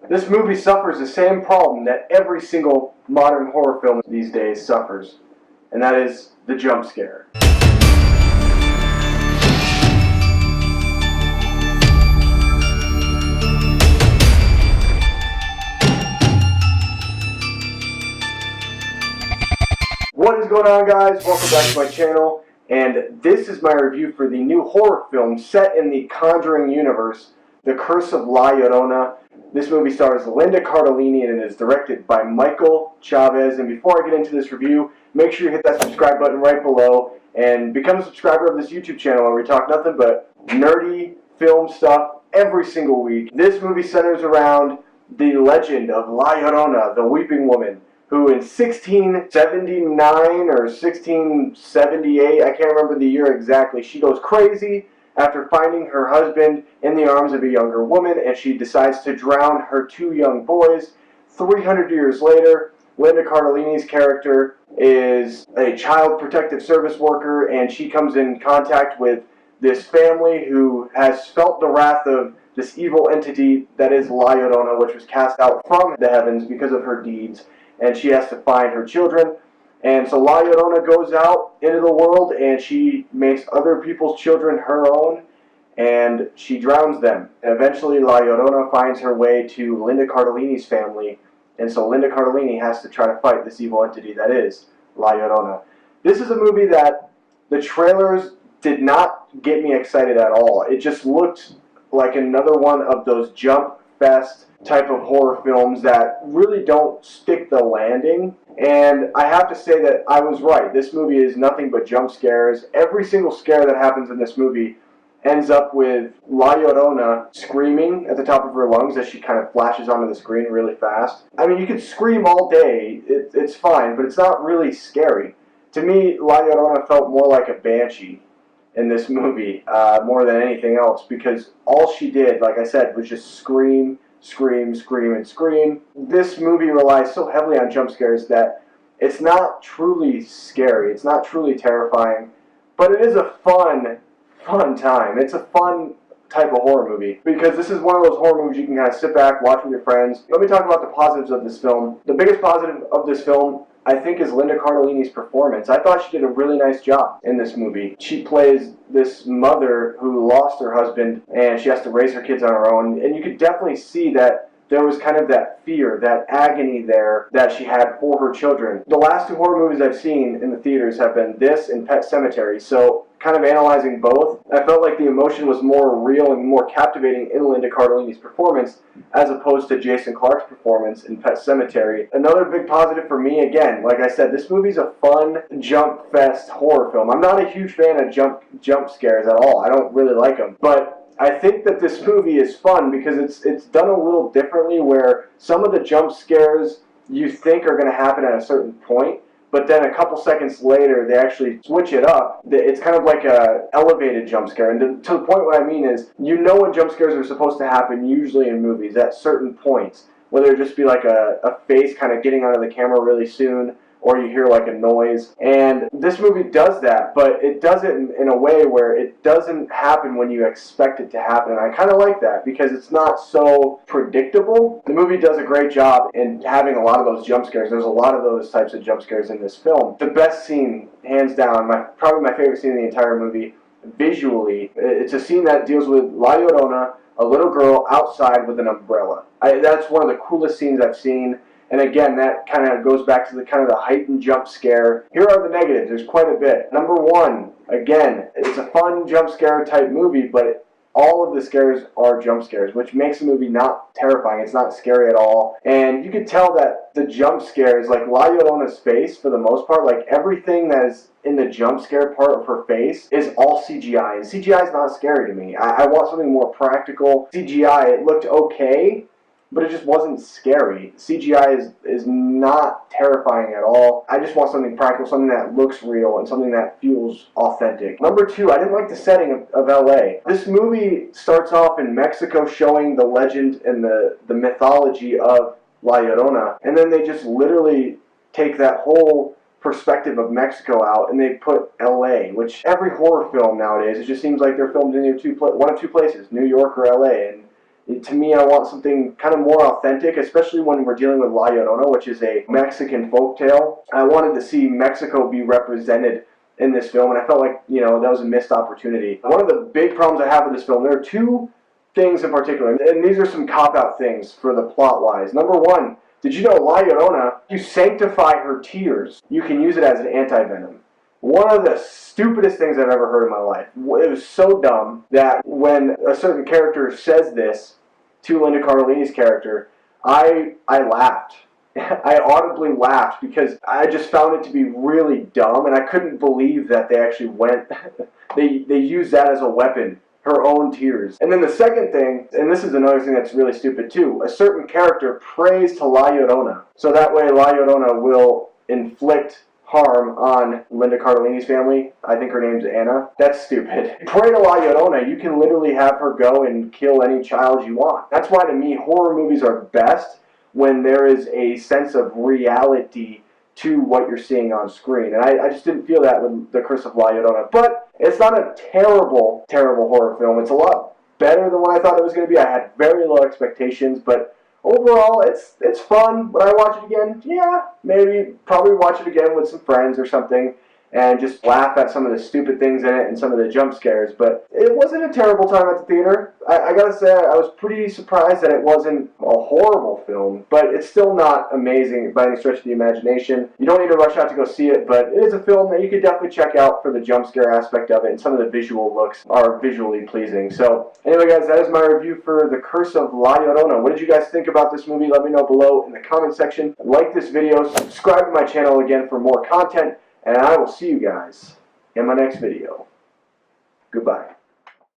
This movie suffers the same problem that every single modern horror film these days suffers, and that is the jump scare. What is going on, guys? Welcome back to my channel, and this is my review for the new horror film set in the Conjuring Universe, The Curse of La Llorona. This movie stars Linda Cardellini and it is directed by Michael Chavez. And before I get into this review, make sure you hit that subscribe button right below and become a subscriber of this YouTube channel where we talk nothing but nerdy film stuff every single week. This movie centers around the legend of La Llorona, the weeping woman, who in 1679 or 1678, I can't remember the year exactly, she goes crazy after finding her husband in the arms of a younger woman, and she decides to drown her two young boys. 300 years later, Linda Cardellini's character is a child protective service worker, and she comes in contact with this family who has felt the wrath of this evil entity that is La Llorona, which was cast out from the heavens because of her deeds, and she has to find her children. And so La Llorona goes out into the world and she makes other people's children her own, and she drowns them. And eventually La Llorona finds her way to Linda Cardellini's family, and so Linda Cardellini has to try to fight this evil entity that is La Llorona. This is a movie that the trailers did not get me excited at all. It just looked like another one of those jump fest type of horror films that really don't stick the landing. And I have to say that I was right. This movie is nothing but jump scares. Every single scare that happens in this movie ends up with La Llorona screaming at the top of her lungs as she kind of flashes onto the screen really fast. I mean, you could scream all day, it's fine, but it's not really scary. To me, La Llorona felt more like a banshee in this movie, more than anything else, because all she did, like I said, was just scream, scream, scream, and scream. This movie relies so heavily on jump scares that it's not truly scary, it's not truly terrifying, but it is a fun time. It's a fun type of horror movie, because this is one of those horror movies you can kind of sit back, watch with your friends. Let me talk about the positives of this film. The biggest positive of this film, I think, is Linda Cardellini's performance. I thought she did a really nice job in this movie. She plays this mother who lost her husband and she has to raise her kids on her own, and you could definitely see that there was kind of that fear, that agony there that she had for her children. The last two horror movies I've seen in the theaters have been this and Pet Sematary, so kind of analyzing both, I felt like the emotion was more real and more captivating in Linda Cardellini's performance as opposed to Jason Clarke's performance in Pet Sematary. Another big positive for me, again, like I said, this movie's a fun jump fest horror film. I'm not a huge fan of jump scares at all. I don't really like them, but I think that this movie is fun because it's done a little differently, where some of the jump scares you think are going to happen at a certain point, but then a couple seconds later they actually switch it up. It's kind of like a elevated jump scare, and to the point, what I mean is, you know when jump scares are supposed to happen usually in movies at certain points, whether it just be like a face kind of getting onto the camera really soon, or you hear like a noise. And this movie does that, but it does it in a way where it doesn't happen when you expect it to happen. And I kind of like that because it's not so predictable. The movie does a great job in having a lot of those jump scares. There's a lot of those types of jump scares in this film. The best scene, hands down, probably my favorite scene in the entire movie, visually, it's a scene that deals with La Llorona, a little girl outside with an umbrella. That's one of the coolest scenes I've seen. And again, that kind of goes back to the kind of the heightened jump scare. Here are the negatives. There's quite a bit. Number one, again, it's a fun jump scare type movie, but all of the scares are jump scares, which makes the movie not terrifying. It's not scary at all. And you could tell that the jump scares, like La Llorona's face, for the most part, like everything that is in the jump scare part of her face is all CGI. And CGI is not scary to me. I want something more practical. CGI, it looked okay, but it just wasn't scary. CGI is not terrifying at all. I just want something practical, something that looks real, and something that feels authentic. Number two, I didn't like the setting of LA. This movie starts off in Mexico, showing the legend and the mythology of La Llorona, and then they just literally take that whole perspective of Mexico out and they put LA, which every horror film nowadays, it just seems like they're filmed in one of two places, New York or LA, and To me, I want something kind of more authentic, especially when we're dealing with La Llorona, which is a Mexican folktale. I wanted to see Mexico be represented in this film, and I felt like, you know, that was a missed opportunity. One of the big problems I have with this film, there are two things in particular, and these are some cop-out things for the plot-wise. Number one, did you know La Llorona, you sanctify her tears, you can use it as an anti-venom. One of the stupidest things I've ever heard in my life. It was so dumb that when a certain character says this to Linda Cardellini's character, I laughed. I audibly laughed because I just found it to be really dumb, and I couldn't believe that they actually went, they used that as a weapon, her own tears. And then the second thing, and this is another thing that's really stupid too, a certain character prays to La Llorona, so that way La Llorona will inflict harm on Linda Cardellini's family. I think her name's Anna. That's stupid. Pray to La Llorona, you can literally have her go and kill any child you want. That's why to me horror movies are best when there is a sense of reality to what you're seeing on screen. And I just didn't feel that with The Curse of La Llorona. But it's not a terrible, terrible horror film. It's a lot better than what I thought it was going to be. I had very low expectations, but overall, it's fun. Would I watch it again? Yeah, maybe. Probably watch it again with some friends or something and just laugh at some of the stupid things in it and some of the jump scares. But it wasn't a terrible time at the theater. I gotta say, I was pretty surprised that it wasn't a horrible film, but it's still not amazing by any stretch of the imagination. You don't need to rush out to go see it, but it is a film that you could definitely check out for the jump scare aspect of it, and some of the visual looks are visually pleasing. So anyway, guys, that is my review for The Curse of La Llorona. What did you guys think about this movie? Let me know below in the comment section. Like this video, subscribe to my channel again for more content, and I will see you guys in my next video. Goodbye.